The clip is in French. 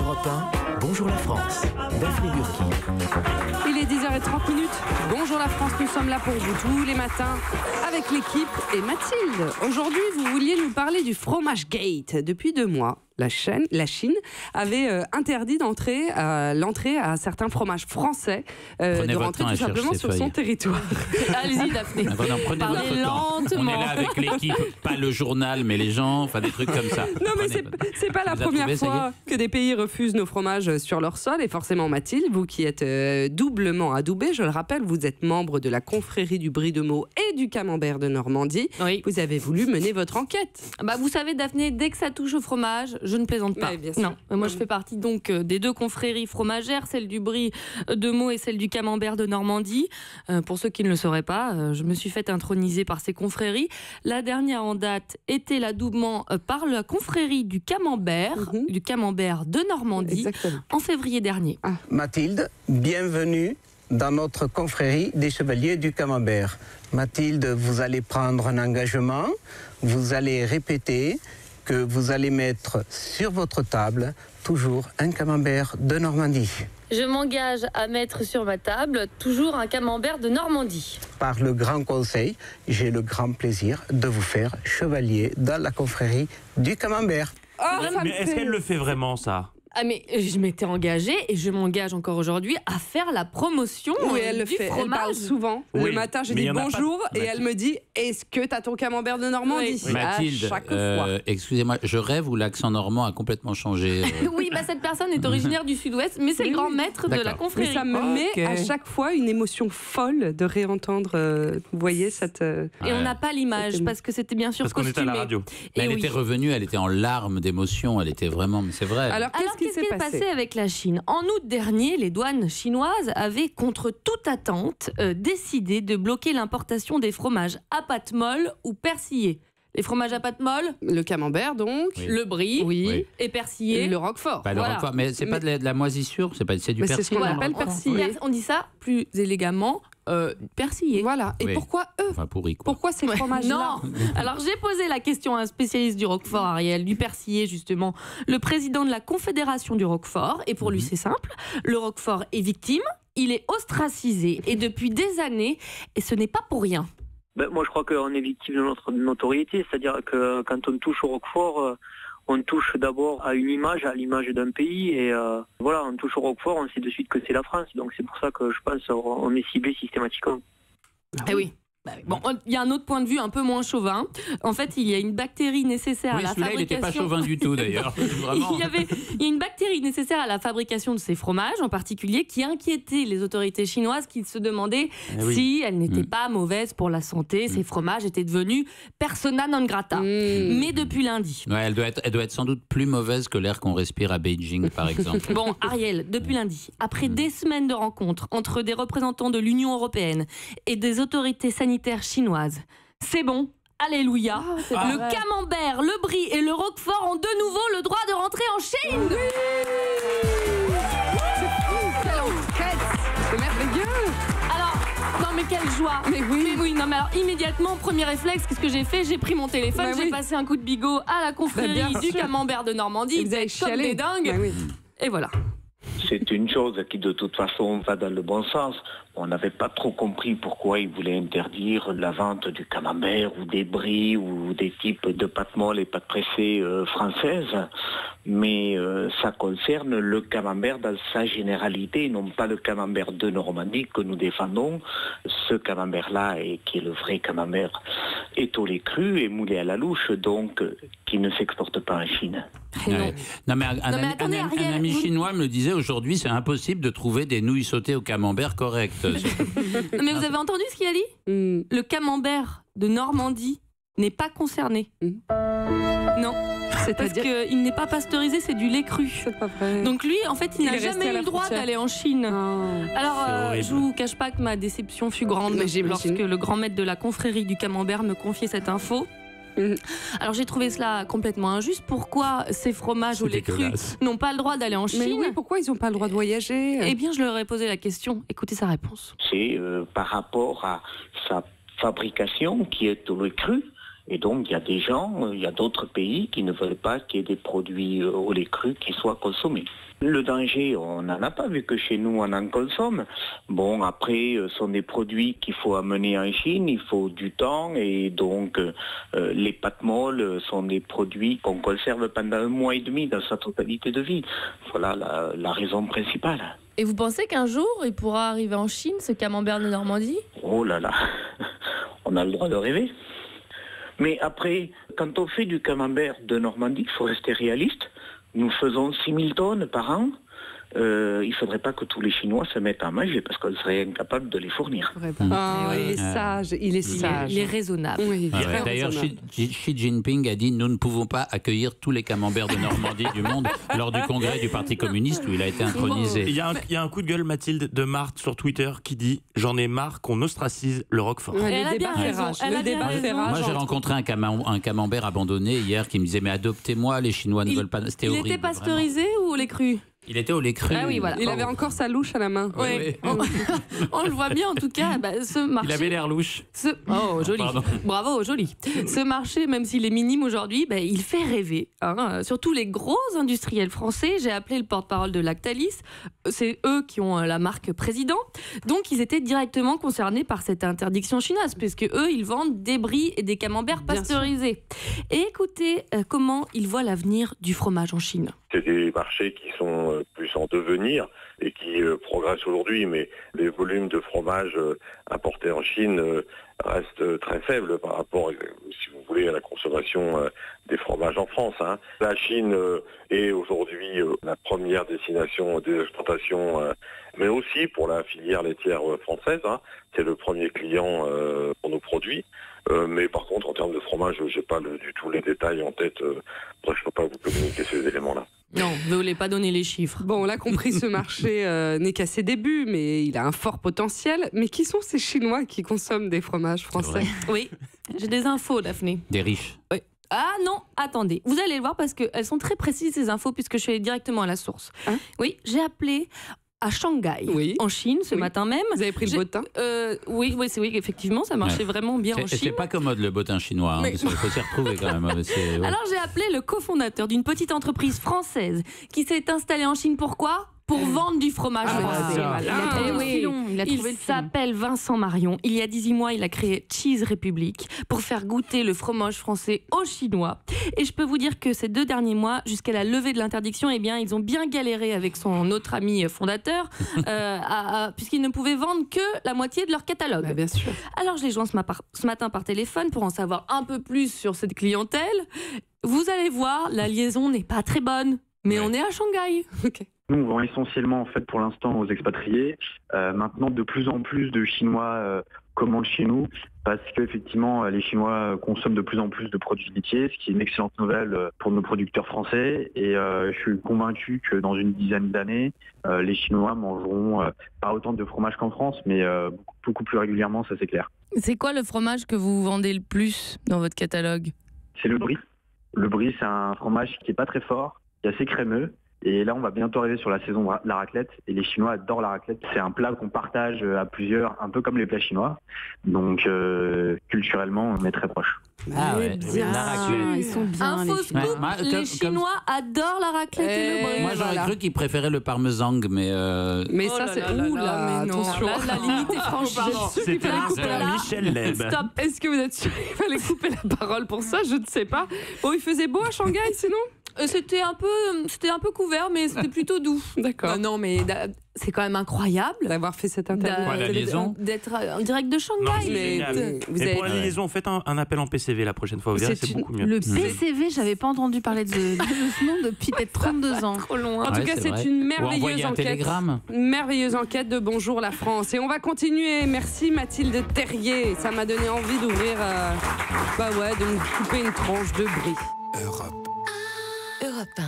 Europe 1, bonjour la France, Daphné Burki. Il est 10h30. Bonjour la France, nous sommes là pour vous tous les matins avec l'équipe et Mathilde. Aujourd'hui, vous vouliez nous parler du fromage gate. Depuis 2 mois, la Chine avait interdit l'entrée à certains fromages français de rentrer tout simplement sur son territoire. Allez-y Daphné, parlez lentement. On est là avec l'équipe, pas le journal, mais les gens, enfin des trucs comme ça. Non mais c'est pas la première fois que des pays refusent nos fromages sur leur sol. Et forcément Mathilde, vous qui êtes doublement adoubée, je le rappelle, vous êtes membre de la confrérie du Brie de Meaux et du Camembert de Normandie. Oui. Vous avez voulu mener votre enquête. Bah vous savez Daphné, dès que ça touche au fromage, je ne plaisante pas. Non, moi je fais partie donc des 2 confréries fromagères, celle du Brie de Meaux et celle du Camembert de Normandie. Pour ceux qui ne le sauraient pas, je me suis fait introniser par ces confréries. La dernière en date était l'adoubement par la confrérie du Camembert, du Camembert de Normandie, en février dernier. Mathilde, bienvenue dans notre confrérie des Chevaliers du Camembert. Mathilde, vous allez prendre un engagement, vous allez répéter que vous allez mettre sur votre table toujours un Camembert de Normandie. Je m'engage à mettre sur ma table toujours un Camembert de Normandie. Par le Grand Conseil, j'ai le grand plaisir de vous faire chevalier dans la confrérie du Camembert. Mais est-ce qu'elle le fait vraiment, ça ? Ah mais je m'étais engagée et je m'engage encore aujourd'hui à faire la promotion elle du fait, fromage. Elle parle souvent. Oui, le matin, j'ai mais dit y en a bonjour pas... et elle me dit est-ce que t'as ton Camembert de Normandie? Oui. Mathilde, à chaque fois. excusez-moi, je rêve où l'accent normand a complètement changé. Oui, bah cette personne est originaire du Sud-Ouest, mais c'est le grand maître de la confrérie. Mais ça me met à chaque fois une émotion folle de réentendre, vous voyez, cette... Et on n'a pas l'image, parce que c'était bien sûr parce costumé. qu'on était à la radio. Mais elle était revenue, elle était en larmes d'émotion, elle était vraiment... Mais c'est vrai. Alors, qu'est-ce qui s'est passé avec la Chine? En août dernier, les douanes chinoises avaient, contre toute attente, décidé de bloquer l'importation des fromages à pâte molle ou persillés. Les fromages à pâte molle, le Camembert donc, le Brie, Oui. et persillé. le Roquefort. Bah, le Roquefort, mais c'est pas de la moisissure, c'est du Mais c'est persil. ce qu'on appelle persillé. On dit ça plus élégamment, persillé. Voilà. Et Oui. pourquoi eux? Enfin, pourri, quoi. Pourquoi ces fromages-là? Non. Alors j'ai posé la question à un spécialiste du Roquefort, Ariel, du persillé justement, le président de la Confédération du Roquefort. Et pour lui c'est simple, le Roquefort est victime, il est ostracisé et depuis des années, et ce n'est pas pour rien. Moi je crois qu'on est victime de notre notoriété, c'est-à-dire que quand on touche au Roquefort, on touche d'abord à une image, à l'image d'un pays, et voilà, on touche au Roquefort, on sait de suite que c'est la France, donc c'est pour ça que je pense qu'on est ciblé systématiquement. Eh oui. Bon, il y a un autre point de vue un peu moins chauvin. En fait, il y a une bactérie nécessaire à la fabrication. Il n'était pas chauvin du tout d'ailleurs. Vraiment. Il y a une bactérie nécessaire à la fabrication de ces fromages, en particulier, qui inquiétait les autorités chinoises, qui se demandaient si elle n'était pas mauvaise pour la santé. Ces fromages étaient devenus persona non grata. Mais depuis lundi. Ouais, elle doit être sans doute plus mauvaise que l'air qu'on respire à Beijing, par exemple. Bon, Ariel, depuis lundi, après des semaines de rencontres entre des représentants de l'Union européenne et des autorités sanitaires chinoises, c'est bon. Alléluia. Le Camembert, le Brie et le Roquefort ont de nouveau le droit de rentrer en Chine. Quelle enquête! C'est merveilleux! Alors, non mais quelle joie! Mais oui, non mais alors immédiatement, premier réflexe, qu'est-ce que j'ai fait? J'ai pris mon téléphone, j'ai passé un coup de bigot à la confrérie du Camembert de Normandie, vous avez comme des dingues. Et voilà. C'est une chose qui de toute façon va dans le bon sens. On n'avait pas trop compris pourquoi ils voulaient interdire la vente du camembert ou des bries ou des types de pâtes molles et pâtes pressées françaises. Mais ça concerne le camembert dans sa généralité, non pas le camembert de Normandie que nous défendons. Ce camembert-là, qui est le vrai camembert, est au lait cru et moulé à la louche, donc qui ne s'exporte pas en Chine. Ouais. Non mais un ami chinois me le disait, aujourd'hui c'est impossible de trouver des nouilles sautées au camembert correctes. Mais vous avez entendu ce qu'il a dit? Le camembert de Normandie n'est pas concerné. Non. Parce qu'il n'est pas pasteurisé, c'est du lait cru. C'est pas vrai. Donc lui, en fait, il n'a jamais eu le droit d'aller en Chine. Alors, je vous cache pas que ma déception fut grande lorsque le grand maître de la confrérie du Camembert me confiait cette info. Alors j'ai trouvé cela complètement injuste. Pourquoi ces fromages au lait cru n'ont pas le droit d'aller en Chine? Mais oui, pourquoi ils n'ont pas le droit de voyager? Eh bien, je leur ai posé la question. Écoutez sa réponse. C'est par rapport à sa fabrication qui est au lait cru Et donc, il y a des gens, il y a d'autres pays qui ne veulent pas qu'il y ait des produits au lait cru qui soient consommés. Le danger, on n'en a pas, vu que chez nous, on en consomme. Bon, après, ce sont des produits qu'il faut amener en Chine, il faut du temps, et donc les pâtes molles sont des produits qu'on conserve pendant 1 mois et demi dans sa totalité de vie. Voilà la raison principale. Et vous pensez qu'un jour, il pourra arriver en Chine, ce camembert de Normandie ? Oh là là, on a le droit de rêver. Mais après, quand on fait du camembert de Normandie, il faut rester réaliste. Nous faisons 6000 tonnes par an. Il ne faudrait pas que tous les Chinois se mettent à manger parce qu'on serait incapable de les fournir. Il est sage, il est sage. Il est raisonnable. Oui, d'ailleurs, Xi Jinping a dit « Nous ne pouvons pas accueillir tous les camemberts de Normandie du monde » lors du congrès du Parti communiste où il a été intronisé. Il y a un coup de gueule, Mathilde, de Marthe sur Twitter qui dit « J'en ai marre qu'on ostracise le Roquefort ». Le débat fait rage. Moi, j'ai rencontré un camembert abandonné hier qui me disait « Mais adoptez-moi, les Chinois ne veulent pas... » C'était horrible. Il était pasteurisé ou au lait cru ? Il était au lait cru. Ah oui, voilà. Il avait encore sa louche à la main. Oui. On le voit bien en tout cas. Ce marché. Il avait l'air louche. Oh, joli. Bravo, joli. Ce marché, même s'il est minime aujourd'hui, il fait rêver. Surtout les gros industriels français. J'ai appelé le porte-parole de Lactalis. C'est eux qui ont la marque Président. Donc, ils étaient directement concernés par cette interdiction chinoise, puisque eux, ils vendent des bries et des camemberts pasteurisés. Et écoutez comment ils voient l'avenir du fromage en Chine. C'est des marchés qui sont plus en devenir et qui progressent aujourd'hui, mais les volumes de fromage importés en Chine restent très faibles par rapport, si vous voulez, à la consommation des fromages en France. La Chine est aujourd'hui la première destination des exportations, mais aussi pour la filière laitière française. C'est le premier client pour nos produits. Mais par contre, en termes de fromage, je n'ai pas du tout les détails en tête. Je ne peux pas vous communiquer ces éléments-là. Non, vous ne voulez pas donner les chiffres. Bon, on l'a compris, ce marché n'est qu'à ses débuts, mais il a un fort potentiel. Mais qui sont ces Chinois qui consomment des fromages français ? Oui, j'ai des infos, Daphné. Des riches. Oui. Ah non, attendez. Vous allez le voir parce qu'elles sont très précises, ces infos, puisque je suis allée directement à la source. Oui, j'ai appelé à Shanghai, en Chine, ce matin même. Vous avez pris le bottin ? Oui, effectivement, ça marchait vraiment bien en Chine. C'est pas commode le bottin chinois, il faut s'y retrouver quand même. Alors j'ai appelé le cofondateur d'une petite entreprise française qui s'est installée en Chine. Pourquoi ? Pour vendre du fromage français. Il s'appelle Vincent Marion. Il y a 18 mois, il a créé Cheese Republic pour faire goûter le fromage français aux Chinois. Et je peux vous dire que ces 2 derniers mois, jusqu'à la levée de l'interdiction, ils ont bien galéré avec son autre ami fondateur, puisqu'ils ne pouvaient vendre que la moitié de leur catalogue. Bien sûr. Alors je les joins ce matin par téléphone pour en savoir un peu plus sur cette clientèle. Vous allez voir, la liaison n'est pas très bonne, mais on est à Shanghai. Nous, on vend essentiellement, en fait, pour l'instant, aux expatriés. Maintenant, de plus en plus de Chinois commandent chez nous parce qu'effectivement, les Chinois consomment de plus en plus de produits laitiers, ce qui est une excellente nouvelle pour nos producteurs français. Et je suis convaincu que dans une dizaine d'années, les Chinois mangeront pas autant de fromage qu'en France, mais beaucoup plus régulièrement, ça c'est clair. C'est quoi le fromage que vous vendez le plus dans votre catalogue ? C'est le brie. Le brie, c'est un fromage qui n'est pas très fort, qui est assez crémeux. Et là, on va bientôt arriver sur la saison de la raclette. Et les Chinois adorent la raclette. C'est un plat qu'on partage à plusieurs, un peu comme les plats chinois. Donc, culturellement, on est très proches. La raclette. Ils sont bien. Info scoop, les Chinois adorent la raclette et le brie. Moi, j'aurais cru qu'ils préféraient le parmesan, mais... Mais ça, c'est... Oula, attention. La limite est franchie. C'était Michel Leb. Stop. Est-ce que vous êtes sûr qu'il fallait couper la parole pour ça ? Je ne sais pas. Bon, il faisait beau à Shanghai, sinon ? C'était un peu couvert, mais c'était plutôt doux. D'accord. Non, mais c'est quand même incroyable d'avoir fait cette interview. D'être en direct de Shanghai. Non, mais pour la liaison, faites un appel en PCV la prochaine fois. Vous verrez, c'est beaucoup mieux. Le PCV, j'avais pas entendu parler de ce nom depuis peut-être 32 ans. Trop loin. En tout cas, c'est une merveilleuse enquête. Une merveilleuse enquête de Bonjour la France. Et on va continuer. Merci Mathilde Terrier. Ça m'a donné envie d'ouvrir, de me couper une tranche de brie. Europe 1.